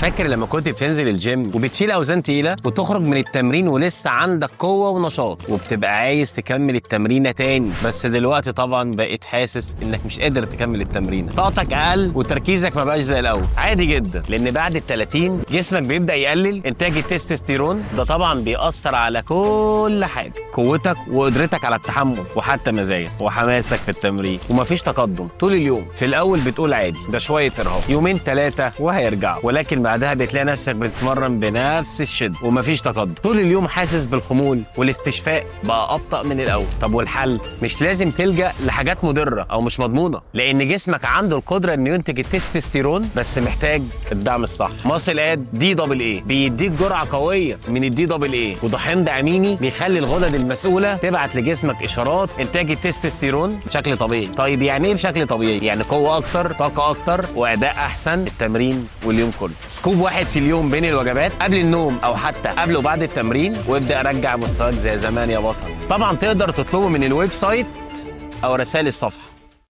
فاكر لما كنت بتنزل الجيم وبتشيل اوزان تقيله وتخرج من التمرين ولسه عندك قوه ونشاط وبتبقى عايز تكمل التمرينه تاني، بس دلوقتي طبعا بقيت حاسس انك مش قادر تكمل التمرينه، طاقتك اقل وتركيزك ما بقاش زي الاول. عادي جدا، لان بعد ال30 جسمك بيبدا يقلل انتاج التستوستيرون، ده طبعا بيأثر على كل حاجه، قوتك وقدرتك على التحمل وحتى مزاجك وحماسك في التمرين، ومفيش تقدم طول اليوم. في الاول بتقول عادي ده شويه ارهاق، يومين 3 وهيرجعوا، ولكن بعدها بتلاقي نفسك بتتمرن بنفس الشده ومفيش تقدم. طول اليوم حاسس بالخمول والاستشفاء بقى ابطأ من الاول. طب والحل؟ مش لازم تلجأ لحاجات مضره او مش مضمونه، لان جسمك عنده القدره انه ينتج التستوستيرون، بس محتاج الدعم الصح. ماسل اد دي دبل اي بيديك جرعه قويه من الدي دبل اي، وده حمض اميني بيخلي الغدد المسؤوله تبعت لجسمك اشارات انتاج التستوستيرون بشكل طبيعي. طيب يعني ايه بشكل طبيعي؟ يعني قوه اكتر، طاقه اكتر، واداء احسن التمرين واليوم كله. سكوب واحد في اليوم بين الوجبات قبل النوم او حتى قبل وبعد التمرين، وابدا رجع مستواك زي زمان يا بطل. طبعا تقدر تطلبه من الويب سايت او رسائل الصفحه.